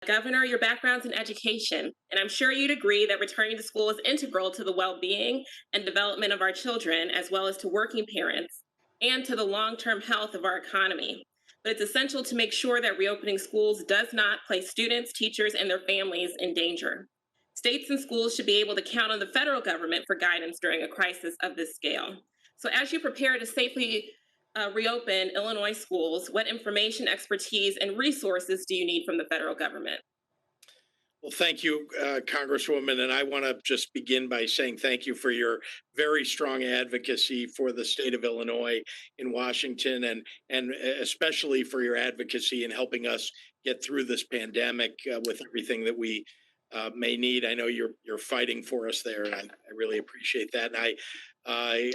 Governor, your background's in education, and I'm sure you'd agree that returning to school is integral to the well being and development of our children, as well as to working parents and to the long term health of our economy. But it's essential to make sure that reopening schools does not place students, teachers, and their families in danger. States and schools should be able to count on the federal government for guidance during a crisis of this scale. So, as you prepare to safely reopen Illinois schools, what information, expertise, and resources do you need from the federal government? Well, thank you, Congresswoman. And I want to just begin by saying thank you for your very strong advocacy for the state of Illinois in Washington, and especially for your advocacy in helping us get through this pandemic with everything that we may need. I know you're fighting for us there, and I really appreciate that. And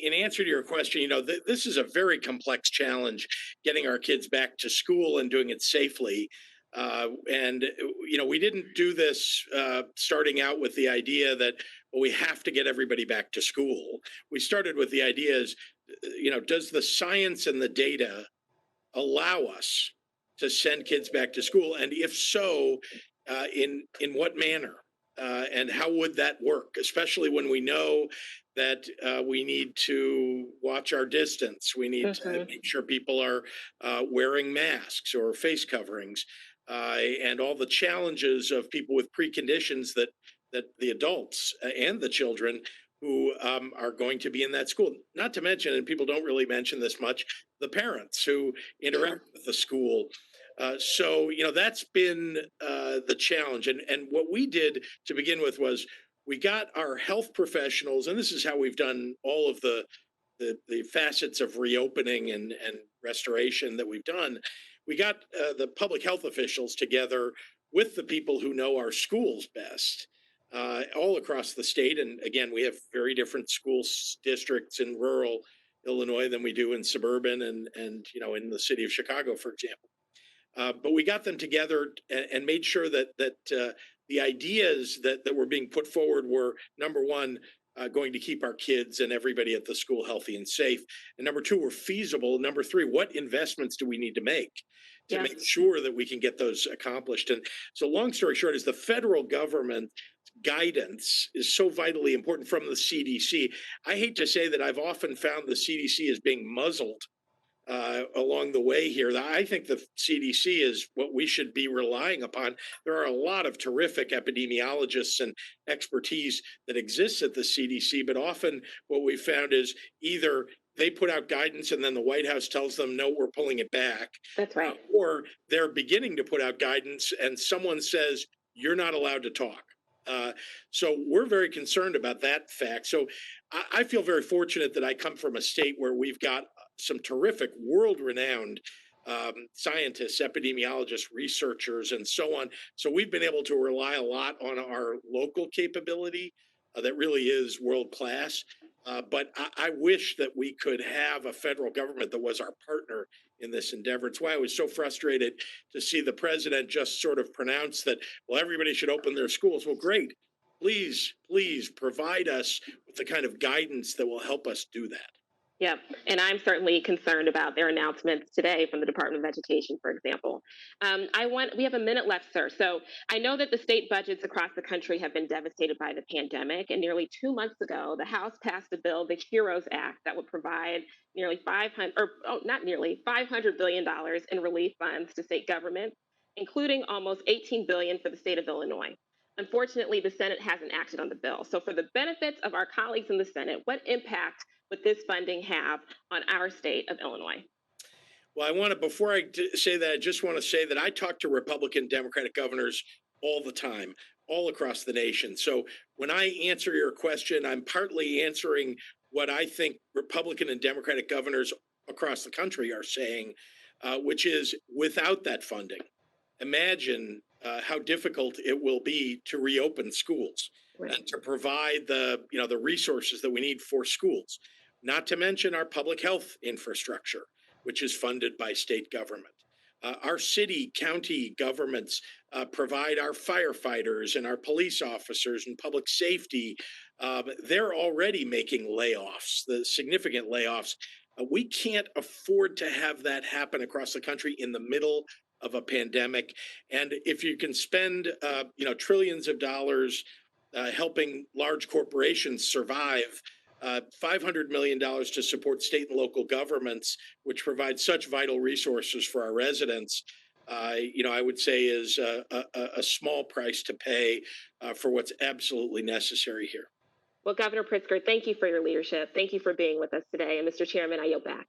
in answer to your question, this is a very complex challenge, getting our kids back to school and doing it safely. We didn't do this starting out with the idea that, well, we have to get everybody back to school. We started with the idea is, does the science and the data allow us to send kids back to school? And if so, in what manner? And how would that work, especially when we know that we need to watch our distance. We need to make sure people are wearing masks or face coverings, and all the challenges of people with preconditions that the adults and the children who are going to be in that school. Not to mention, and people don't really mention this much, the parents who interact with the school. That's been the challenge. And what we did to begin with was we got our health professionals, and this is how we've done all of the facets of reopening and restoration that we've done. We got the public health officials together with the people who know our schools best, all across the state. And again, we have very different school districts in rural Illinois than we do in suburban and in the city of Chicago, for example. But we got them together and made sure that the ideas that were being put forward were, number one, going to keep our kids and everybody at the school healthy and safe. And number two, were feasible. Number three, what investments do we need to make make sure that we can get those accomplished? And so, long story short, is the federal government guidance is so vitally important from the CDC. I hate to say that I've often found the CDC as being muzzled along the way here. I think the CDC is what we should be relying upon. There are a lot of terrific epidemiologists and expertise that exists at the CDC, but often what we found is either they put out guidance and then the White House tells them, no, we're pulling it back. That's right. Or they're beginning to put out guidance and someone says, you're not allowed to talk. So we're very concerned about that fact. So I feel very fortunate that I come from a state where we've got some terrific world-renowned scientists, epidemiologists, researchers, and so on. So we've been able to rely a lot on our local capability that really is world-class. But I wish that we could have a federal government that was our partner in this endeavor. It's why I was so frustrated to see the president just sort of pronounce that, well, everybody should open their schools. Well, great. Please provide us with the kind of guidance that will help us do that. Yep. And I'm certainly concerned about their announcements today from the Department of Education, for example. We have a minute left, sir. So I know that the state budgets across the country have been devastated by the pandemic. And nearly 2 months ago, the House passed a bill, the HEROES Act, that would provide nearly 500, or oh, not nearly, $500 billion in relief funds to state governments, including almost $18 billion for the state of Illinois. Unfortunately, the Senate hasn't acted on the bill. So, for the benefits of our colleagues in the Senate, what impact would this funding have on our state of Illinois? Well, before I say that, I just want to say that I talk to Republican, Democratic governors all the time, all across the nation. So when I answer your question, I'm partly answering what I think Republican and Democratic governors across the country are saying, which is without that funding, imagine how difficult it will be to reopen schools and to provide the resources that we need for schools. Not to mention our public health infrastructure, which is funded by state government. Our city, county governments provide our firefighters and our police officers and public safety. They're already making layoffs, the significant layoffs. We can't afford to have that happen across the country in the middle of a pandemic. And if you can spend, trillions of dollars helping large corporations survive, $500 million to support state and local governments, which provide such vital resources for our residents, I would say is a small price to pay for what's absolutely necessary here. Well, Governor Pritzker, thank you for your leadership. Thank you for being with us today. And Mr. Chairman, I yield back.